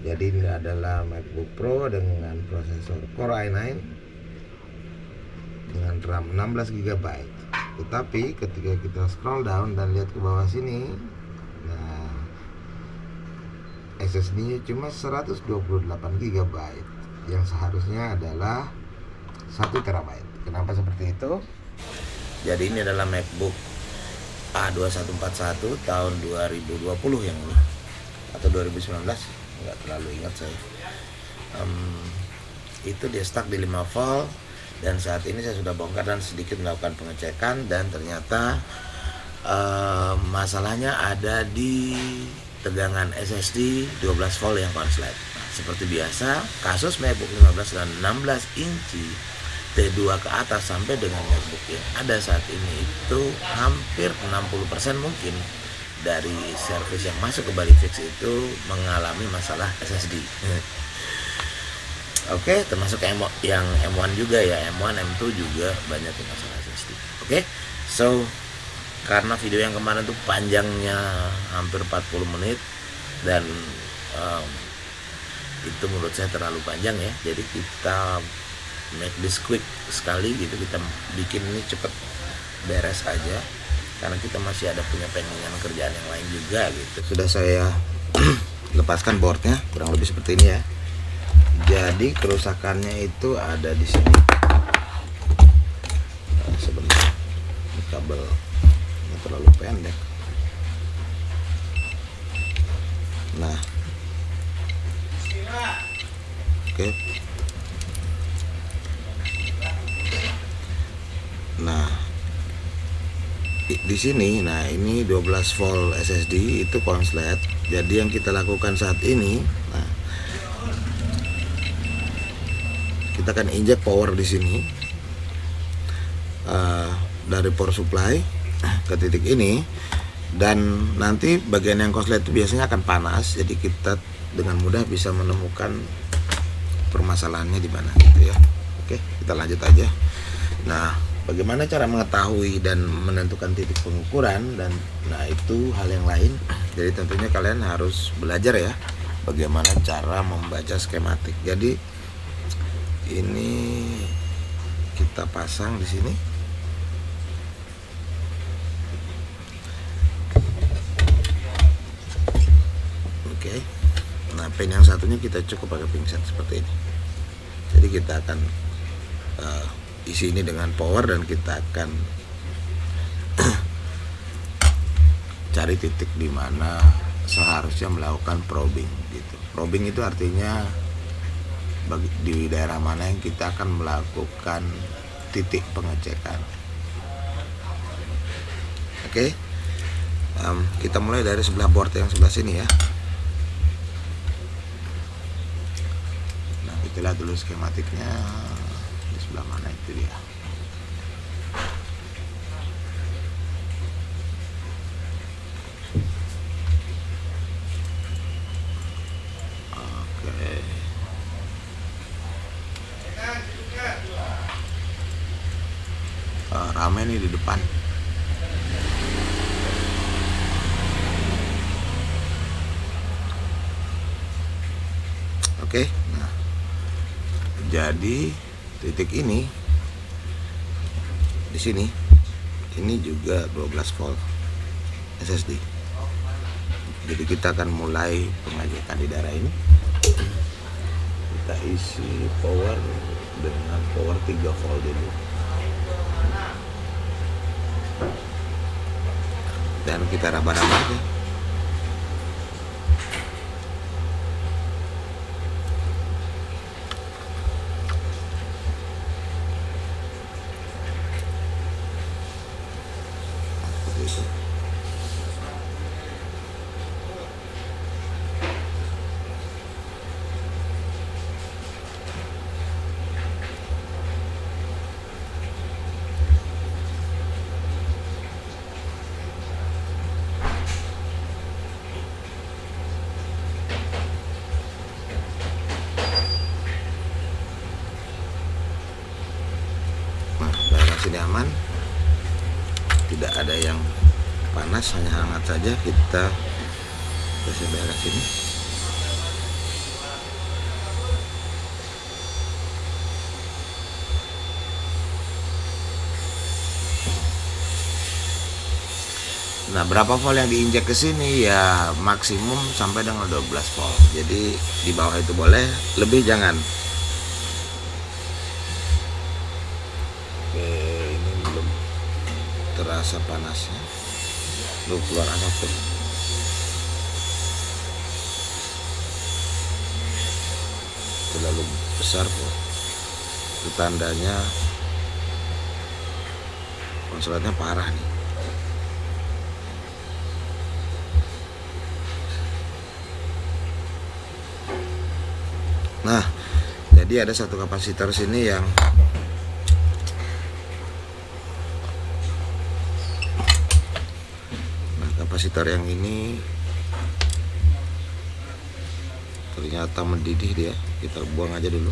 Jadi ini adalah MacBook Pro dengan prosesor Core i9 dengan RAM 16 GB. Tetapi ketika kita scroll down dan lihat ke bawah sini, nah SSD-nya cuma 128 GB yang seharusnya adalah 1 TB. Kenapa seperti itu? Jadi ini adalah MacBook A2141 tahun 2020 yang ini, atau 2019, nggak terlalu ingat saya. Itu dia stuck di 5 volt, dan saat ini saya sudah bongkar dan sedikit melakukan pengecekan, dan ternyata masalahnya ada di tegangan SSD 12 volt yang konslet. Nah, seperti biasa, kasus MacBook 15 dan 16 inci T2 ke atas sampai dengan MacBook yang ada saat ini itu hampir 60% mungkin dari servis yang masuk ke Bali Fix itu mengalami masalah SSD. Oke, termasuk yang M1 juga ya, M1, M2 juga banyak yang masalah SSD. Oke, so karena video yang kemarin tuh panjangnya hampir 40 menit dan itu menurut saya terlalu panjang ya, jadi kita make this quick sekali gitu, kita bikin ini cepet beres aja karena kita masih ada punya pendingan kerjaan yang lain juga gitu. Sudah saya lepaskan boardnya, kurang lebih seperti ini ya. Jadi kerusakannya itu ada di sini. Nah, sebentar, ini kabelnya terlalu pendek. Nah, oke. Nah, di sini, nah ini 12 volt SSD itu konslet. Jadi yang kita lakukan saat ini, nah, kita akan injek power di sini dari power supply ke titik ini, dan nanti bagian yang konslet itu biasanya akan panas. Jadi kita dengan mudah bisa menemukan permasalahannya di mana gitu ya. Oke, kita lanjut aja. Nah, bagaimana cara mengetahui dan menentukan titik pengukuran, dan nah itu hal yang lain. Jadi tentunya kalian harus belajar ya bagaimana cara membaca skematik. Jadi ini kita pasang di sini. Oke. Nah, pin yang satunya kita cukup pakai pingset seperti ini. Jadi kita akan isi ini dengan power, dan kita akan cari titik di mana seharusnya melakukan probing gitu. Probing itu artinya di daerah mana yang kita akan melakukan titik pengecekan. Oke. Kita mulai dari sebelah board yang sebelah sini ya. Nah, kita lihat dulu skematiknya. Sebelah mana itu dia. Oke. Rame nih di depan. Oke. Nah, jadi titik ini di sini ini juga 12 volt SSD. Jadi kita akan mulai pengecekan di daerah ini. Kita isi power dengan power 3 volt dulu, dan kita raba-raba aja. Sini aman, tidak ada yang panas, hanya hangat saja. Kita kasih beres ini. Nah, berapa volt yang diinjek ke sini ya maksimum sampai dengan 12 volt. Jadi di bawah itu boleh, lebih jangan. Oke, ini belum terasa panasnya. Lu keluar asap tuh. Terlalu besar kok. Itu tandanya konsletnya parah nih. Nah, jadi ada satu kapasitor sini yang kapasitor yang ini ternyata mendidih dia. Kita buang aja dulu.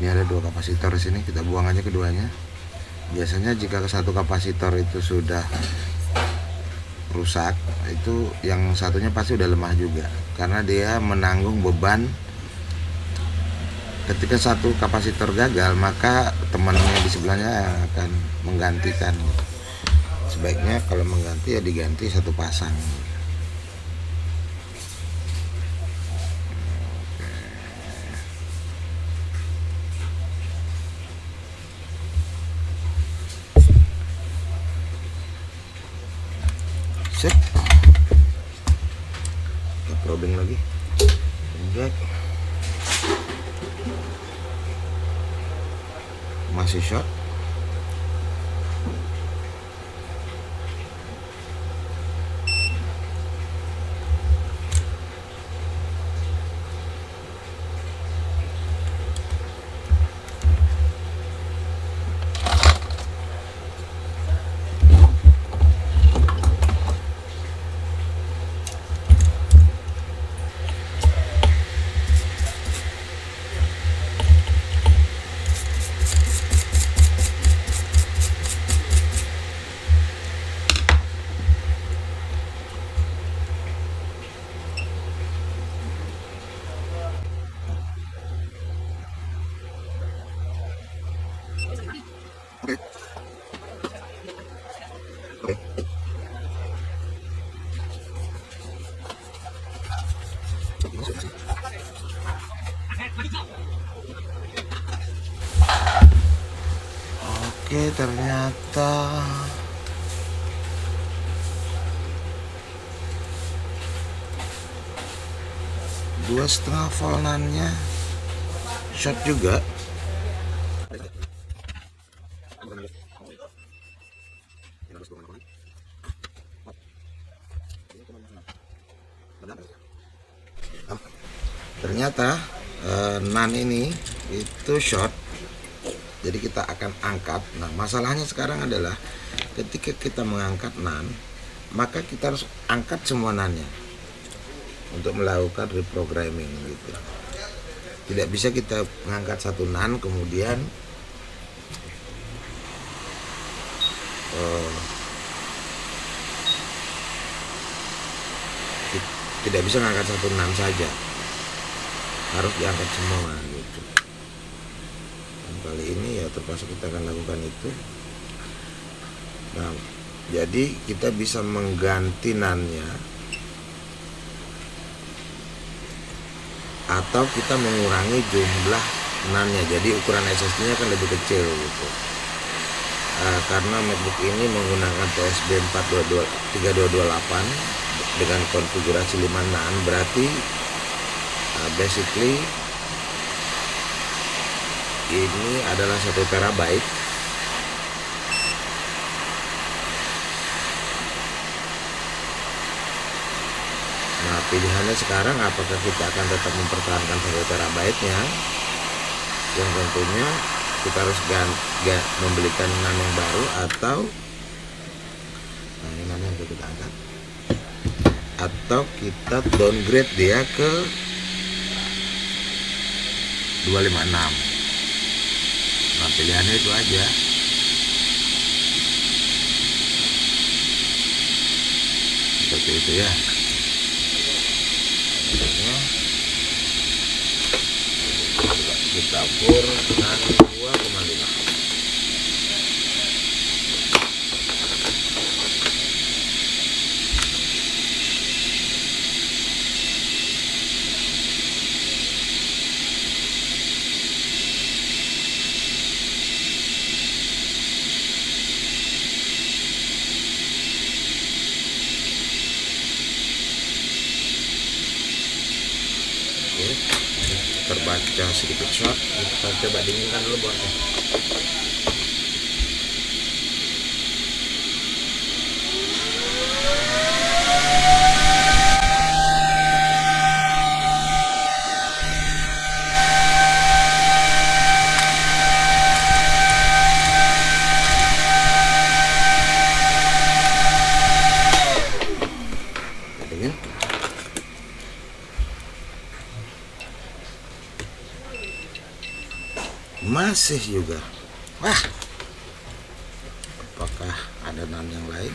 Ini ada dua kapasitor di sini, kita buang aja keduanya. Biasanya jika satu kapasitor itu sudah rusak, itu yang satunya pasti udah lemah juga, karena dia menanggung beban. Ketika satu kapasitor gagal, maka temannya di sebelahnya yang akan menggantikan. Sebaiknya kalau mengganti ya diganti satu pasang. Sip. Kita probing lagi. Injek. Masih short. Oke. Oke. Oke, ternyata dua setengah voltannya short juga. Ternyata NAN ini itu short, jadi kita akan angkat. Nah, masalahnya sekarang adalah ketika kita mengangkat NAN, maka kita harus angkat semua NAN-nya untuk melakukan reprogramming gitu. Tidak bisa kita mengangkat satu NAN kemudian tidak bisa mengangkat satu NAN saja, harus diangkat semua gitu. Dan kali ini ya terpaksa kita akan lakukan itu. Nah, jadi kita bisa mengganti NAN-nya atau kita mengurangi jumlah NAN-nya, jadi ukuran SSD-nya akan lebih kecil gitu. Karena MacBook ini menggunakan TSB 3228 dengan konfigurasi 5 NAN, berarti basically ini adalah 1 terabyte. Nah, pilihannya sekarang apakah kita akan tetap mempertahankan 1 TB-nya, yang tentunya kita harus membelikan NAND yang baru, atau ini NAND yang kita angkat, atau kita downgrade dia ke 256. Nah, pilihannya itu aja. Seperti itu ya. Kita ukur dengan 2,5. Terbaca sedikit short, kita coba dinginkan dulu bosnya. Dingin. Masih juga. Wah, apakah ada NAND yang lain?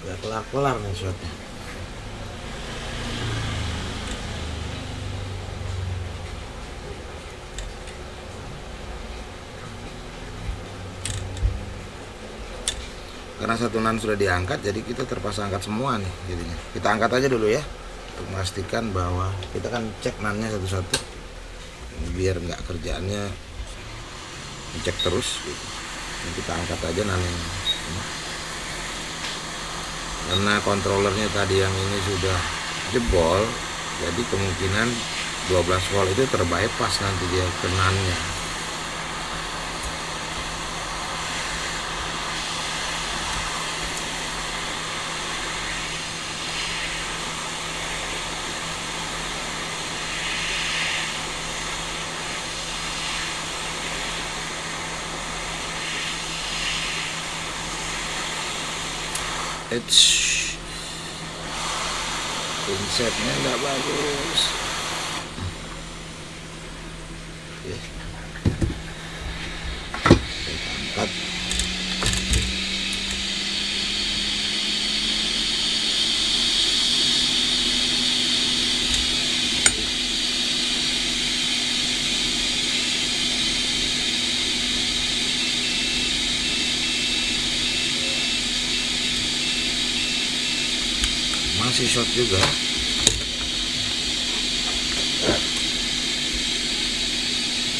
Gak kelar-kelar nih shotnya. Karena satu NAND sudah diangkat, jadi kita terpaksa angkat semua nih jadinya. Kita angkat aja dulu ya, untuk memastikan bahwa kita kan cek NAND-nya satu-satu, biar nggak kerjaannya ngecek terus gitu. Ini kita angkat aja NAND-nya. Karena kontrolernya tadi yang ini sudah jebol, jadi kemungkinan 12 volt itu terbypass nanti dia ke NAND-nya. Pinsetnya nggak bagus. Oke. Kita angkat. Masih short juga.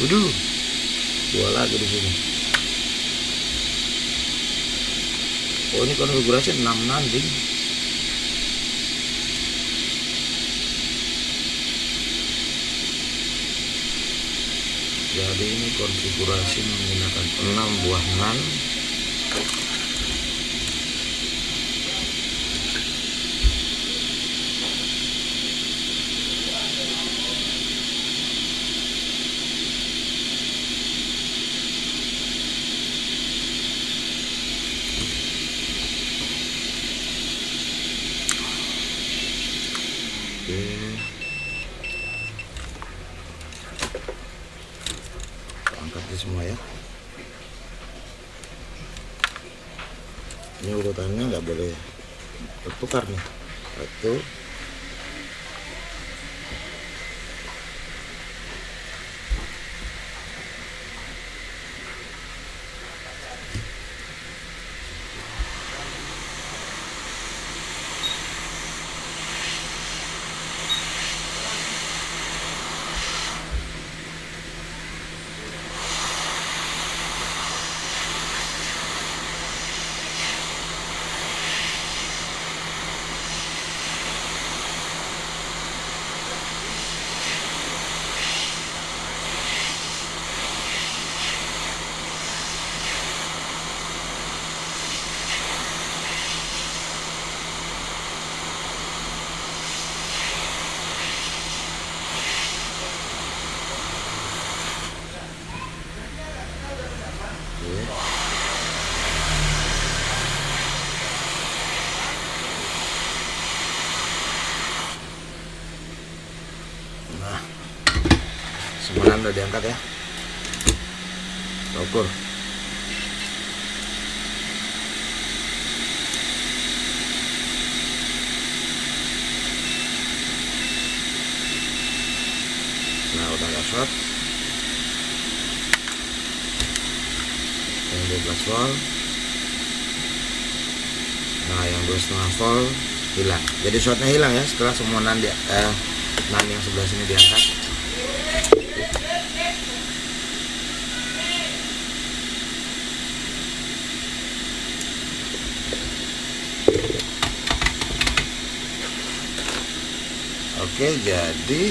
Waduh, dua lagi di sini. Oh, ini konfigurasi 6 nanti. Jadi ini konfigurasi menggunakan 6 buah NAND. Angkat semua ya. Ini urutannya nggak boleh bertukar nih. Satu, Semuanya udah diangkat ya. Ukur. Nah udah nggak short. Yang 12 volt. Nah yang 2,5 volt hilang. Jadi shortnya hilang ya setelah semua nan yang sebelah sini diangkat. Oke, jadi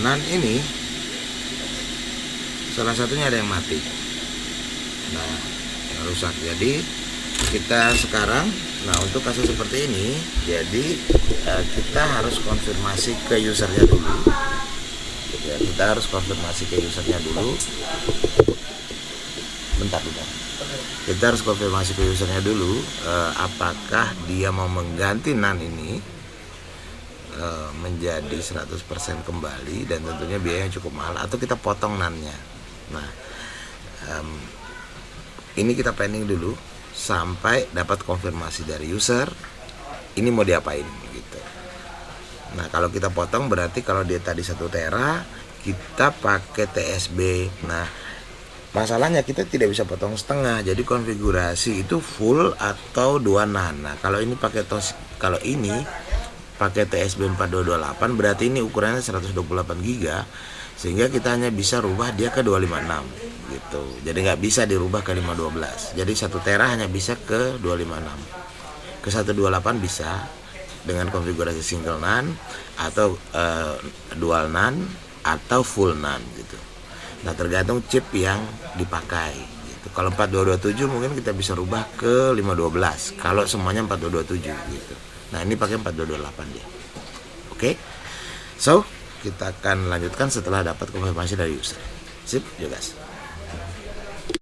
nan ini salah satunya ada yang mati. Nah, yang rusak. Jadi kita sekarang, nah untuk kasus seperti ini, jadi kita harus konfirmasi ke usernya dulu. Ya, kita harus konfirmasi ke usernya dulu. Bentar. Kita harus konfirmasi ke usernya dulu apakah dia mau mengganti NAN ini menjadi 100% kembali, dan tentunya biayanya cukup mahal, atau kita potong NAN-nya. Nah, ini kita pending dulu sampai dapat konfirmasi dari user ini mau diapain gitu. Nah, kalau kita potong berarti kalau dia tadi 1 tera, kita pakai TSB. Nah, masalahnya kita tidak bisa potong setengah, jadi konfigurasi itu full atau 2 NAN. Nah, kalau ini pakai TSB 4228 berarti ini ukurannya 128 GB, sehingga kita hanya bisa rubah dia ke 256 gitu. Jadi nggak bisa dirubah ke 512. Jadi 1 tera hanya bisa ke 256. Ke 128 bisa dengan konfigurasi single NAN atau dual NAN atau full NAN gitu. Nah, tergantung chip yang dipakai gitu. Kalau 4227 mungkin kita bisa rubah ke 512 kalau semuanya 4227 gitu. Nah, ini pakai 4228 dia. Oke. So, kita akan lanjutkan setelah dapat konfirmasi dari user. Sip, yuk guys.